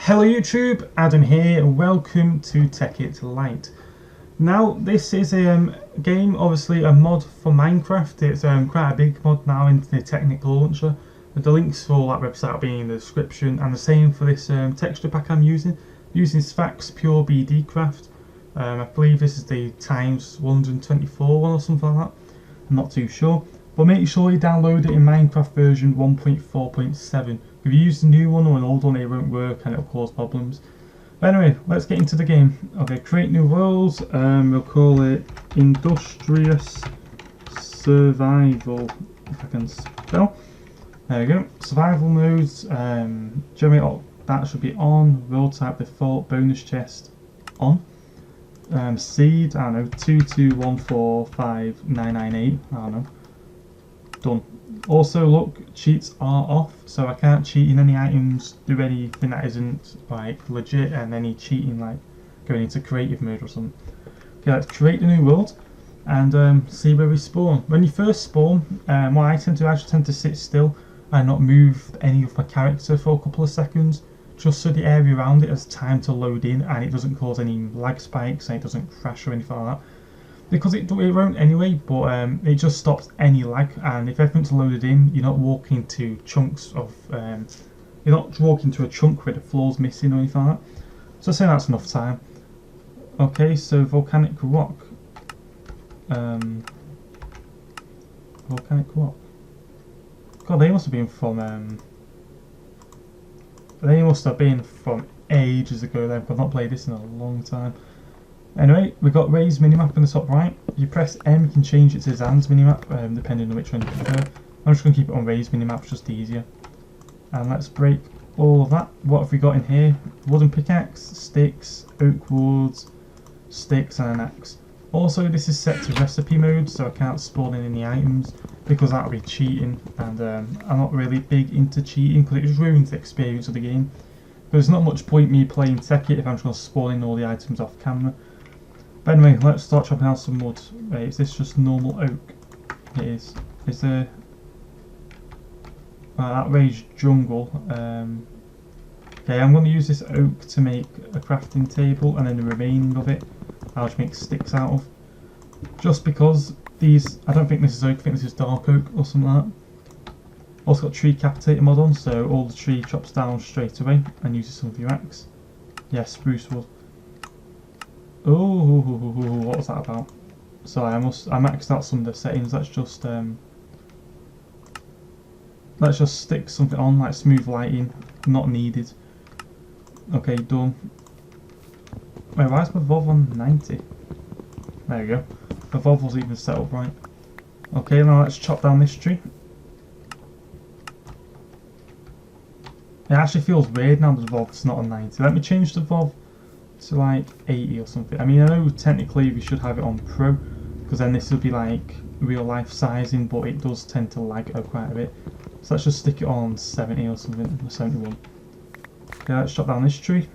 Hello YouTube, Adam here and welcome to Tekkit Lite. Now this is a game, obviously a mod for Minecraft. It's quite a big mod now into the technical launcher. The links for that website will be in the description, and the same for this texture pack I'm using Sphax Pure BD Craft. I believe this is the times 124 one or something like that. I'm not too sure. But make sure you download it in Minecraft version 1.4.7. If you use the new one or an old one, it won't work and it'll cause problems. But anyway, let's get into the game. Okay, create new worlds. We'll call it Industrious Survival, if I can spell. There we go. Survival modes. Generate, that should be on. World type default. Bonus chest on. Seed, I don't know, 22145998. I don't know. Done. Also look, cheats are off, so I can't cheat in any items, do anything that isn't like legit, and any cheating like going into creative mode or something. Okay, let's create the new world and see where we spawn. When you first spawn, what I tend to do, I just tend to sit still and not move any of my character for a couple of seconds, just so the area around it has time to load in and it doesn't cause any lag spikes and it doesn't crash or anything like that. Because it won't anyway, but it just stops any lag, and if everything's loaded in, you're not walking to chunks of, you're not walking to a chunk where the floor's missing or anything like that. So I say that's enough time. Okay, so volcanic rock. Volcanic rock. God, they must have been from, ages ago then, because I've not played this in a long time. Anyway, we've got raise minimap in the top right. If you press M, you can change it to Zan's minimap, depending on which one you prefer. I'm just going to keep it on raise minimap, it's just easier. And let's break all of that. What have we got in here? Wooden pickaxe, sticks, oak wood, sticks, and an axe. Also, this is set to recipe mode, so I can't spawn in any items, because that would be cheating, and I'm not really big into cheating, because it just ruins the experience of the game. There's not much point me playing Tekkit if I'm just going to spawn in all the items off camera. But anyway, let's start chopping out some wood. Wait, is this just normal oak? It is. Is there... that ray's jungle. Okay, I'm going to use this oak to make a crafting table, and then the remaining of it I'll just make sticks out of. Just because these... I don't think this is oak, I think this is dark oak or something like that. Also got tree capitator mod on, so all the tree chops down straight away and uses some of your axe. Yeah, spruce wood. Oh, what was that about? Sorry, I maxed out some of the settings. Let's just stick something on, like smooth lighting, not needed. Okay, done. Wait, why is my VOV on 90? There we go. The VOV was even set up right. Okay, now let's chop down this tree. It actually feels weird now that the VOV's not on 90. Let me change the VOV to like 80 or something. I mean, I know technically we should have it on Pro, because then this would be like real life sizing, but it does tend to lag quite a bit. So let's just stick it on 70 or something, or 71. Okay, let's chop down this tree.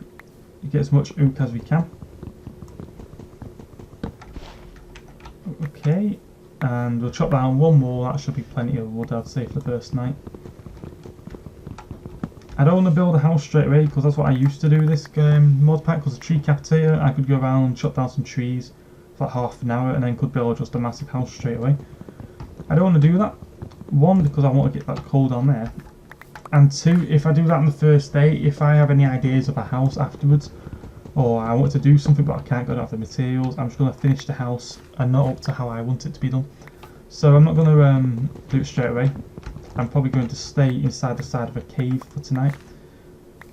Get as much oak as we can. Okay, and we'll chop down one more. That should be plenty of wood, I'd say, for the first night. I don't want to build a house straight away, because that's what I used to do with this mod pack, because the tree capitator, I could go around and chop down some trees for like half an hour and then could build just a massive house straight away. I don't want to do that. One, because I want to get that coal down there. And two, if I do that on the first day, if I have any ideas of a house afterwards, or I want to do something but I can't, I don't have the materials, I'm just going to finish the house and not up to how I want it to be done. So I'm not going to do it straight away. I'm probably going to stay inside the side of a cave for tonight,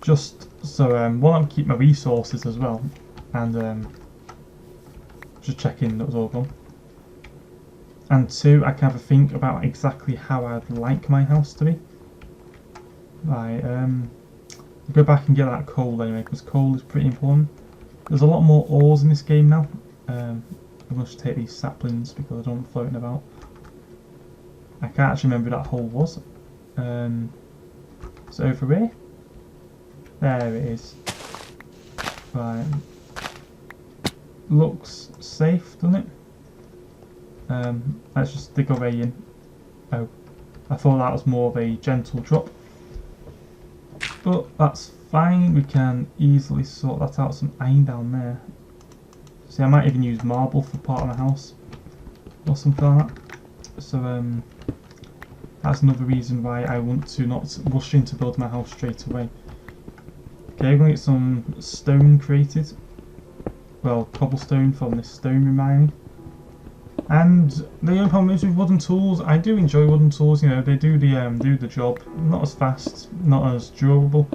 just so one, I can keep my resources as well, and just checking that was all gone. And two, I can have a think about exactly how I'd like my house to be. Right, go back and get that coal anyway, because coal is pretty important. There's a lot more ores in this game now. I'm going to take these saplings because I don't want them floating about. I can't actually remember where that hole was. So over here? There it is. Right. Looks safe, doesn't it? Let's just dig our way in. Oh, I thought that was more of a gentle drop. But that's fine, we can easily sort that out. Some iron down there. See, I might even use marble for part of my house or something like that. So that's another reason why I want to not rush in to build my house straight away. Okay, we're going to get some stone created. Well, cobblestone from this stone remaining. And the only problem is with wooden tools. I do enjoy wooden tools. You know, they do the job. Not as fast, not as durable,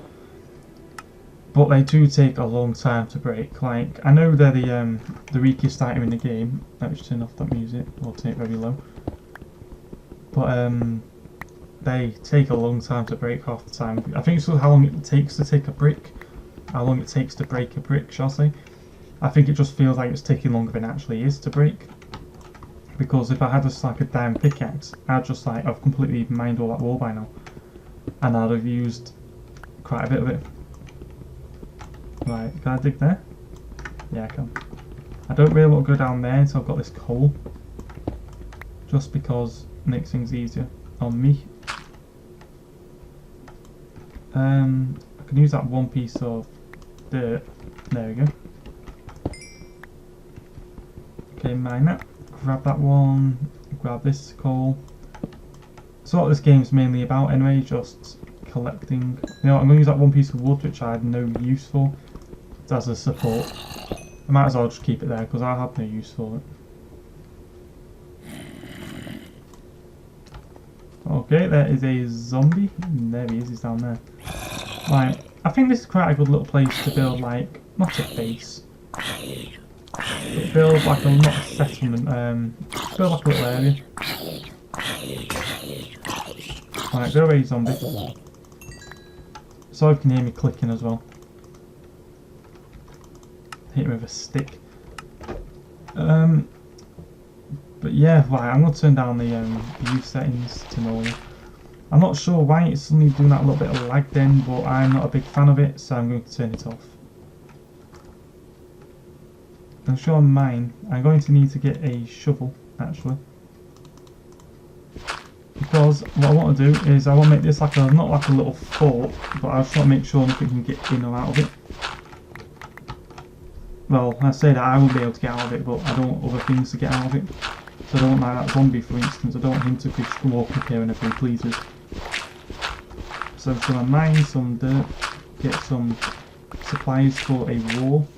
but they do take a long time to break. Like, I know they're the weakest item in the game. Let me just turn off that music, or turn it very low. But they take a long time to break half the time. I think it's how long it takes to take a brick, how long it takes to break a brick, shall I say. I think it just feels like it's taking longer than it actually is to break. Because if I had just like a diamond pickaxe, I'd just like, I've completely mined all that wall by now. And I'd have used quite a bit of it. Right, can I dig there? Yeah, I can. I don't really want to go down there until I've got this coal. Just because it makes things easier on me. I can use that one piece of dirt. There we go. Okay, mine that. Grab that one. Grab this coal. So what this game's mainly about anyway, just collecting. You know, I'm going to use that one piece of wood which I had no use for as a support. I might as well just keep it there because I have no use for it. Okay, there is a zombie. There he is, he's down there. Right, I think this is quite a good little place to build, like, not a base, but build like a, not a settlement, build like a little area. Right, go away, zombie. Sorry if you can hear me clicking as well. Hit him with a stick. But yeah, right, I'm going to turn down the view settings to normal. I'm not sure why it's suddenly doing that little bit of lag then, but I'm not a big fan of it, so I'm going to turn it off. I'm sure on mine, I'm going to need to get a shovel, actually. Because what I want to do is I want to make this like a, not like a little fort, but I just want to make sure nothing can get in or out of it. Well, I say that I won't be able to get out of it, but I don't want other things to get out of it. So I don't want like that zombie, for instance. I don't want him to just walk up here and everything pleases. So I'm just going to mine some dirt, get some supplies for a wall.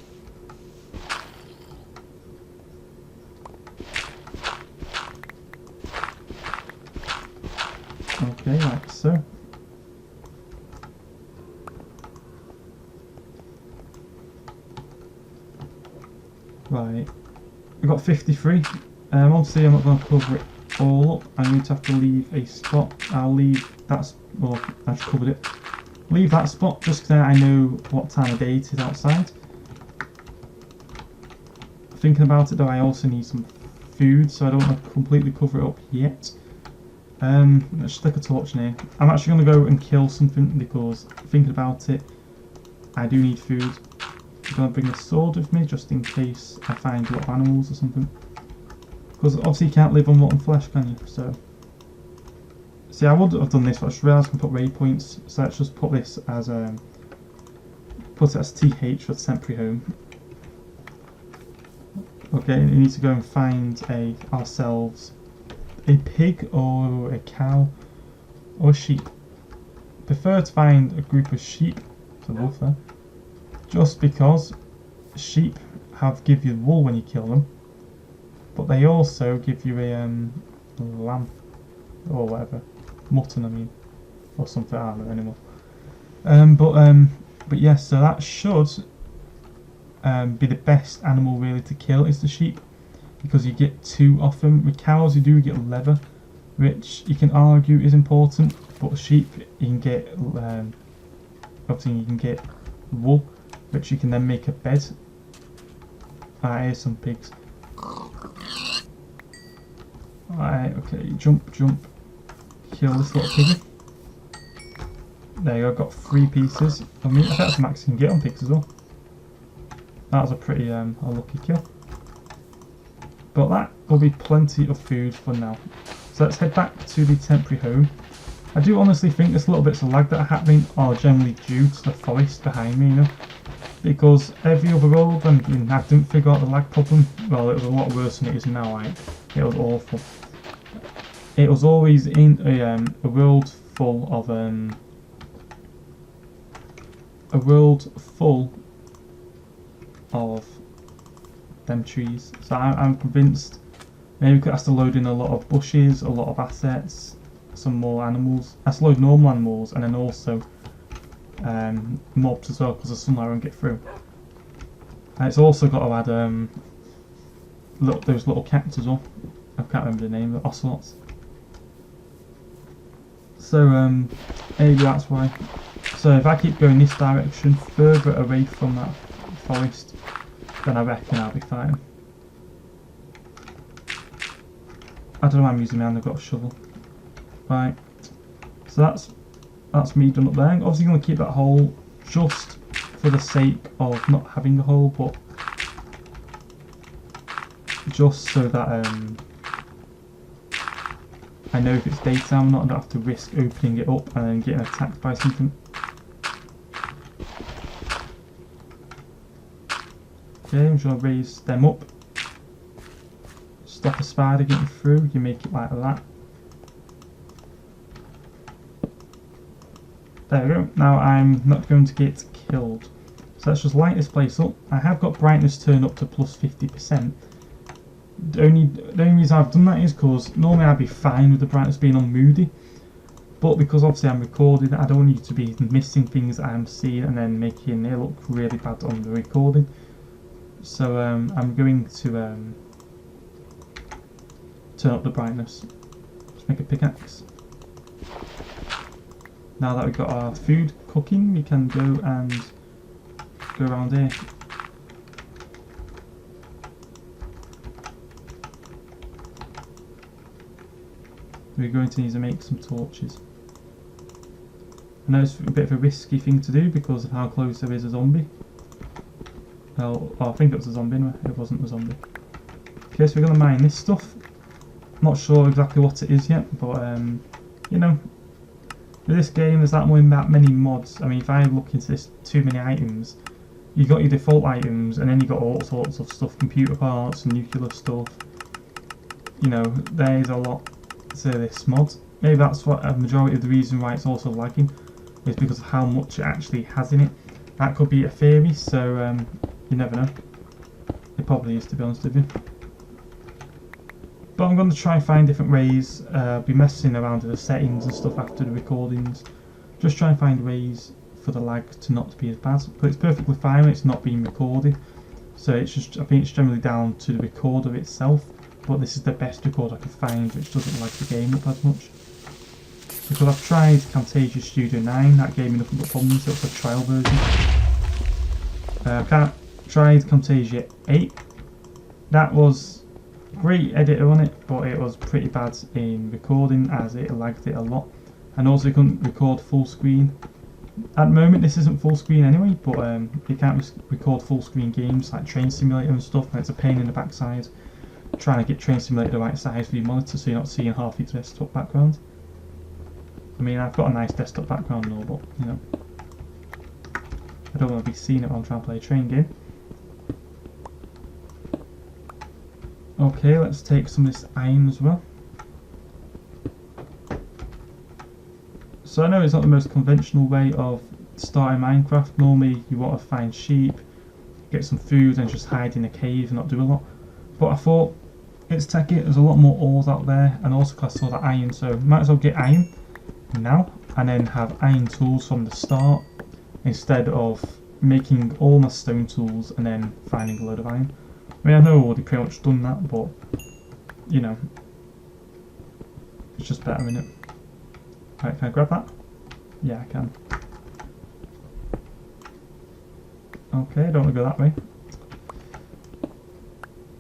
Okay, like so. Right, we've got 53. Obviously I'm not going to cover it all up. I'm going to have to leave a spot. I'll leave that, well, I've covered it. Leave that spot just so I know what time of day it is outside. Thinking about it though, I also need some food, so I don't want to completely cover it up yet. Let's stick a torch in here. I'm actually going to go and kill something because, thinking about it, I do need food. I'm going to bring a sword with me just in case I find a lot of animals or something. Because obviously you can't live on rotten flesh, can you? So, see, I would have done this, but I just realised I can put waypoints. So let's just put this as put it as TH for temporary home. Okay, we need to go and find ourselves a pig or a cow or a sheep. Prefer to find a group of sheep, so wolf there, just because sheep give you wool when you kill them, but they also give you a lamb or whatever, mutton I mean, or something, I don't know anymore. But yes, so that should be the best animal really to kill is the sheep, because you get 2 off them. With cows you do get leather, which you can argue is important, but sheep you can get obviously you can get wool, which you can then make a bed. Here's some pigs. Alright, okay, jump, kill this little piggy. There you go, I've got 3 pieces of meat. I think that's the max you can get on pigs as well. That was a pretty a lucky kill. But that will be plenty of food for now. So let's head back to the temporary home. I do honestly think there's little bits of lag that are happening are generally due to the forest behind me, you know. Because every other world, I didn't figure out the lag problem. Well, it was a lot worse than it is now. Like, it was awful. It was always in a world full of them trees. So I'm convinced maybe it has to load in a lot of bushes, a lot of assets, some more animals. It has to load normal animals and then also mobs as well, because the sunlight won't get through. And it's also got to add those little cats as well. I can't remember the name, the ocelots. So maybe that's why. So if I keep going this direction, further away from that forest, then I reckon I'll be fine. I don't know why I'm using my hand, I've got a shovel. Right, so that's me done up there. I'm obviously going to keep that hole just for the sake of not having the hole, but just so that I know if it's daytime or not, I don't have to risk opening it up and then getting attacked by something. Okay, I'm just going to raise them up. Stop a spider getting through, you make it like that. There we go, now I'm not going to get killed. So let's just light this place up. I have got brightness turned up to plus 50%. The only reason I've done that is because normally I'd be fine with the brightness being on moody. But because obviously I'm recording, I don't want you to be missing things that I'm seeing and then making it look really bad on the recording. So I'm going to turn up the brightness. Let's make a pickaxe. Now that we've got our food cooking, we can go and go around here. We're going to need to make some torches. I know it's a bit of a risky thing to do because of how close there is a zombie. Well, I think it was a zombie anyway, it wasn't a zombie. Okay, so we're going to mine this stuff. Not sure exactly what it is yet, but you know, with this game there's that many mods. I mean, if I look into this, too many items. You got your default items and then you got all sorts of stuff, computer parts, nuclear stuff. You know, there's a lot to this mod. Maybe that's what a majority of the reason why it's also lagging, is because of how much it actually has in it. That could be a theory, so you never know. It probably is, to be honest with you. But I'm going to try and find different ways. Be messing around with the settings and stuff after the recordings. Just try and find ways for the lag to not be as bad. But it's perfectly fine when it's not being recorded. So it's just, I think it's generally down to the recorder itself. But this is the best recorder I could find, which doesn't lag the game up as much. Because I've tried Camtasia Studio 9, that gave me nothing but problems. So it's a trial version. I've tried Camtasia 8. That was great editor on it, but it was pretty bad in recording as it lagged it a lot. And also you couldn't record full screen. At the moment this isn't full screen anyway, but you can't record full screen games like Train Simulator and stuff, and it's a pain in the backside trying to get Train Simulator the right size for your monitor so you're not seeing half your desktop background. I mean, I've got a nice desktop background and all, but you know, I don't want to be seeing it while I'm trying to play a train game. Okay, let's take some of this iron as well. So I know it's not the most conventional way of starting Minecraft. Normally you want to find sheep, get some food and just hide in a cave and not do a lot. But I thought, it's Tekkit, there's a lot more ores out there, and also because I saw that iron, so might as well get iron now and then have iron tools from the start instead of making all my stone tools and then finding a load of iron. I mean, I know I've already pretty much done that, but you know, it's just better, isn't it? Right, can I grab that? Yeah, I can. Okay, I don't want to go that way.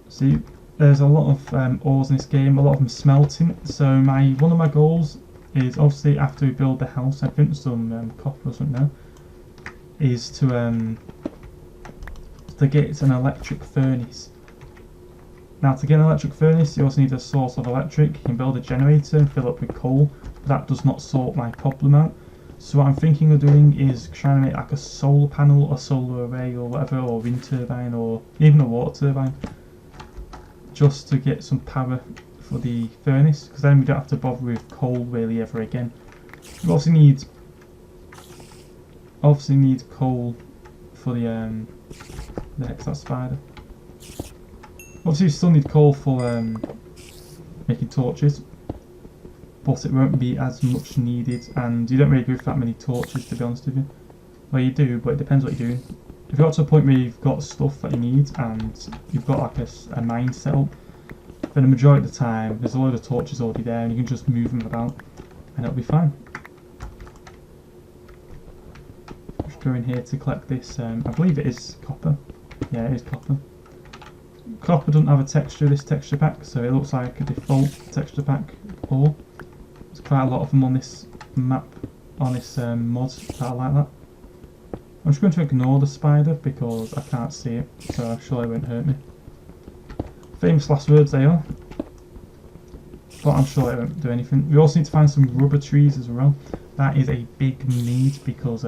See, there's a lot of ores in this game, a lot of them smelting. So one of my goals is, obviously after we build the house, I think some copper or something now, is to get an electric furnace. Now to get an electric furnace you also need a source of electric. You can build a generator and fill up with coal, that does not sort my problem out. So what I'm thinking of doing is trying to make like a solar panel or solar array or whatever, or wind turbine or even a water turbine, just to get some power for the furnace, because then we don't have to bother with coal really ever again. We also need coal for the heck's that spider? Obviously we still need coal for making torches, but it won't be as much needed, and you don't really go for that many torches, to be honest with you. Well, you do, but it depends what you're doing. If you got to a point where you've got stuff that you need and you've got like a mine set up, then the majority of the time there's a load of torches already there and you can just move them about and it'll be fine. Just go in here to collect this, I believe it is copper. Yeah, it is copper. Copper doesn't have a texture, this texture pack, so it looks like a default texture pack ore. There's quite a lot of them on this map, on this mod, that I like that. I'm just going to ignore the spider because I can't see it, so I'm sure it won't hurt me. Famous last words they are, but I'm sure it won't do anything. We also need to find some rubber trees as well. That is a big need because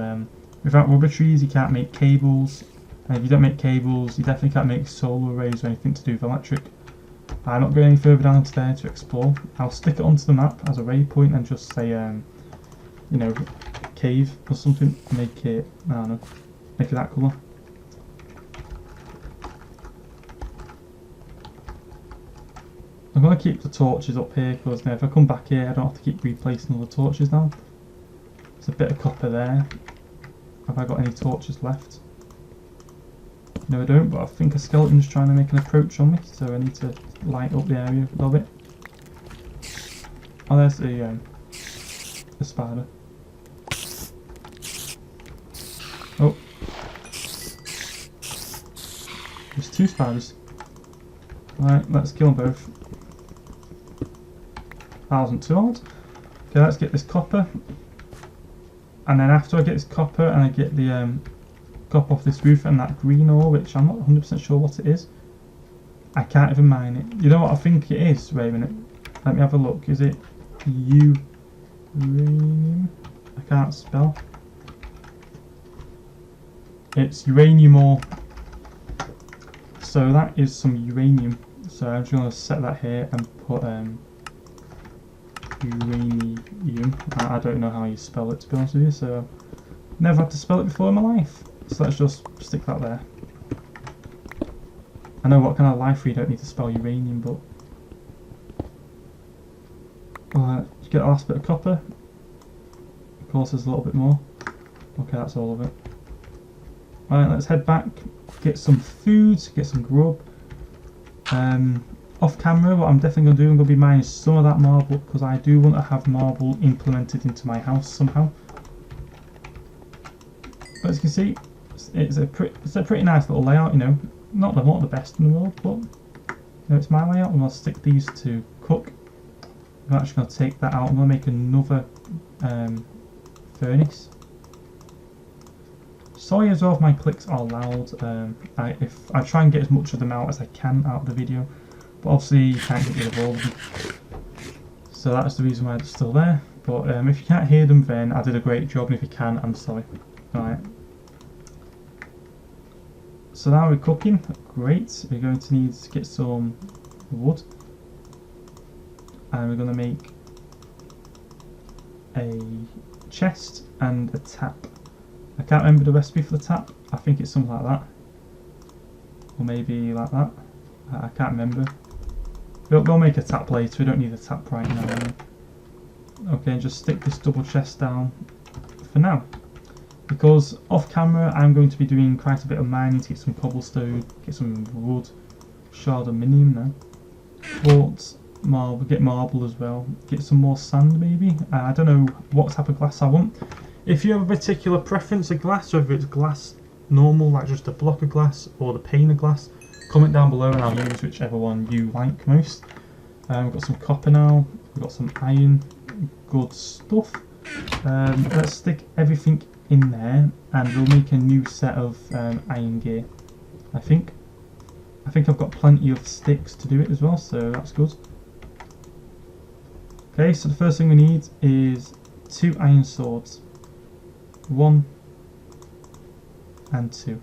without rubber trees you can't make cables, and if you don't make cables you definitely can't make solar arrays or anything to do with electric. I'm not going any further down to there to explore. I'll stick it onto the map as a waypoint and just say, you know, cave or something. Make it, I don't know, make it that colour. I'm going to keep the torches up here because now if I come back here I don't have to keep replacing all the torches now. There's a bit of copper there. Have I got any torches left? No I don't, but I think a skeleton's trying to make an approach on me, so I need to light up the area a little bit. Oh, there's the spider. Oh. There's two spiders. Right, let's kill them both. That wasn't too hard. Okay, let's get this copper. And then after I get this copper and I get the copper off this roof and that green ore, which I'm not 100% sure what it is, I can't even mine it. You know what I think it is? Wait a minute. Let me have a look. Is it uranium? I can't spell. It's uranium ore. So that is some uranium. So I'm just going to set that here and put uranium. I don't know how you spell it, to be honest with you, so never had to spell it before in my life. So let's just stick that there. I know what kind of life we don't need to spell uranium, but you get the last bit of copper. Of course there's a little bit more. Okay, that's all of it. Alright, let's head back, get some food, get some grub. Off camera, what I'm definitely going to do, I'm going to be mining some of that marble because I do want to have marble implemented into my house somehow. But as you can see, it's a pretty nice little layout, you know. Not the best in the world, but you know, it's my layout. I'm going to stick these to cook. I'm actually going to take that out. I'm going to make another furnace. Sorry as well if my clicks are loud. If I try and get as much of them out as I can out of the video, but obviously you can't get rid of all of them. So that's the reason why it's still there. But if you can't hear them, then I did a great job, and if you can, I'm sorry. Alright. So now we're cooking. Great. We're going to need to get some wood. And we're going to make a chest and a tap. I can't remember the recipe for the tap. I think it's something like that. Or maybe like that. I can't remember. We'll make a tap later. We don't need a tap right now. Okay, just stick this double chest down for now. Because off camera I'm going to be doing quite a bit of mining to get some cobblestone, get some wood, shard aluminium now. Quartz, marble, get marble as well. Get some more sand maybe. I don't know what type of glass I want. If you have a particular preference of glass, whether it's glass normal, like just a block of glass, or the pane of glass, comment down below and I'll use whichever one you like most. We've got some copper now, we've got some iron, good stuff. Let's stick everything in there and we'll make a new set of iron gear. I think I've got plenty of sticks to do it as well, so that's good. Okay, so the first thing we need is 2 iron swords. 1 and 2.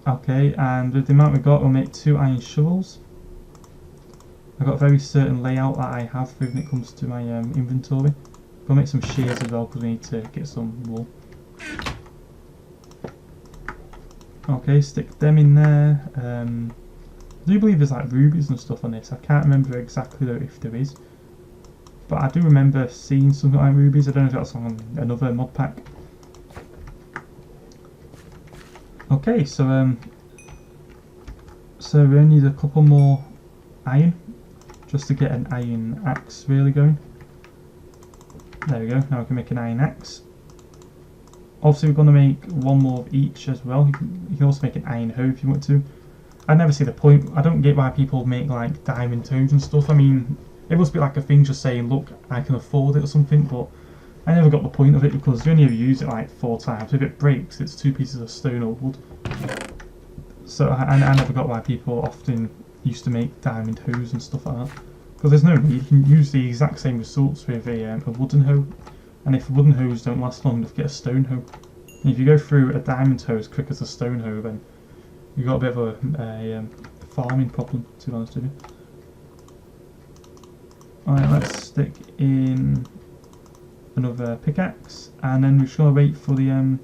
Okay, and with the amount we got, we'll make 2 iron shovels. I've got a very certain layout that I have when it comes to my inventory. Go make some shears as well because we need to get some wool. Okay, stick them in there. I do believe there's like rubies and stuff on this. I can't remember exactly though if there is, but I do remember seeing something like rubies. I don't know if that's on another mod pack. Okay, so we only need a couple more iron just to get an iron axe really going. There we go. Now we can make an iron axe. Obviously, we're going to make 1 more of each as well. You can also make an iron hoe if you want to. I never see the point. I don't get why people make like diamond toes and stuff. I mean, it must be like a thing just saying, look, I can afford it or something, but I never got the point of it because you only ever use it like 4 times. If it breaks, it's 2 pieces of stone or wood. So I never got why people often used to make diamond hoes and stuff like that. Because there's no need. You can use the exact same results with a wooden hoe. And if wooden hoes don't last long enough, get a stone hoe. And if you go through a diamond hoe as quick as a stone hoe, then you've got a bit of a farming problem, to be honest with you. Alright, let's stick in another pickaxe, and then we're just going to wait for the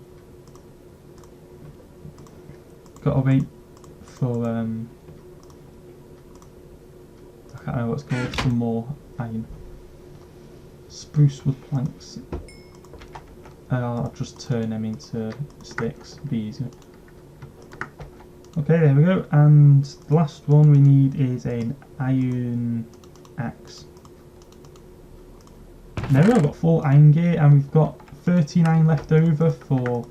gotta wait for I can't remember what it's called, some more iron. Spruce wood planks. I'll just turn them into sticks, it'll be easier. Okay, there we go, and the last one we need is an iron axe. There we go, I've got full iron gear, and we've got 39 left over for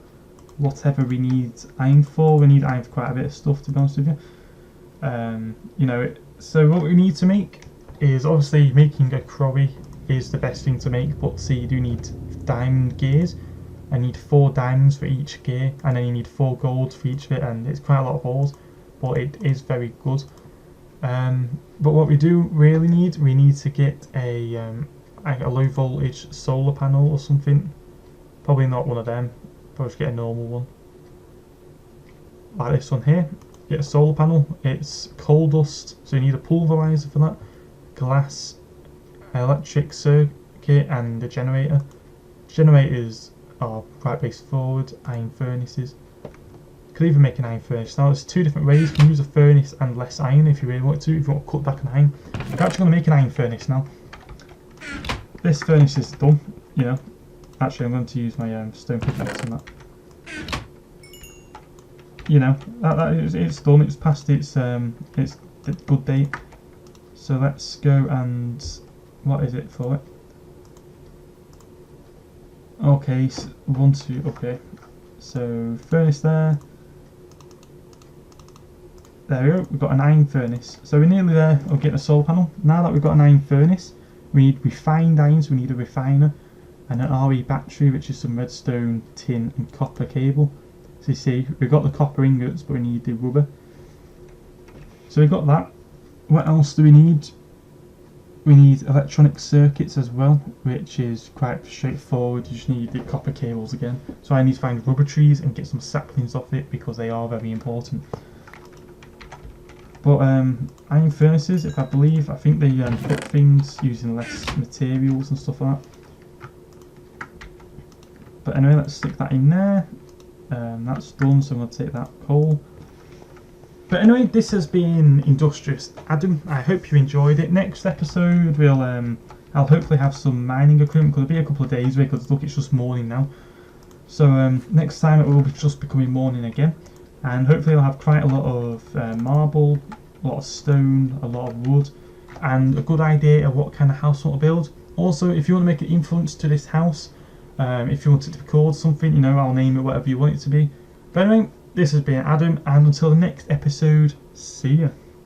whatever we need iron for. We need iron for quite a bit of stuff, to be honest with you. You know, so what we need to make is, obviously making a quarry is the best thing to make, but see, you do need diamond gears. I need 4 diamonds for each gear, and then you need 4 gold for each of it, and it's quite a lot of ores, but it is very good. But what we do really need, we need to get a low voltage solar panel or something. Probably not one of them, probably just get a normal one. Like this one here, get a solar panel. It's coal dust, so you need a pulverizer for that, glass, electric circuit, and a generator. Generators are right base forward, iron furnaces. You could even make an iron furnace. Now there's 2 different ways. You can use a furnace and less iron if you really want to, if you want to cut back on iron. We're actually going to make an iron furnace now. This furnace is done, you know. Actually, I'm going to use my stone pickaxe on that. You know, it's done. It's past its good date. So let's go and what is it for it? Okay, so 1, 2. Okay, so furnace there. There we go. We've got an iron furnace. So we're nearly there of getting a solar panel. Now that we've got an iron furnace, we need refined irons. We need a refiner and an RE battery, which is some redstone, tin, and copper cable. So you see, we've got the copper ingots, but we need the rubber. So we've got that. What else do we need? We need electronic circuits as well, which is quite straightforward. You just need the copper cables again. So I need to find rubber trees and get some saplings off it because they are very important. But iron furnaces, I think they fit things using less materials and stuff like that. But anyway, let's stick that in there. That's done, so I'm going to take that coal. But anyway, this has been Industrious Adam. I hope you enjoyed it. Next episode, I'll hopefully have some mining equipment, because it'll be a couple of days away, because look, it's just morning now. So next time it will be just becoming morning again, and hopefully I'll have quite a lot of marble, a lot of stone, a lot of wood, and a good idea of what kind of house I want to build. Also, if you want to make an influence to this house, if you want it to be called something, you know, I'll name it whatever you want it to be. But anyway, this has been Adam, and until the next episode, see ya.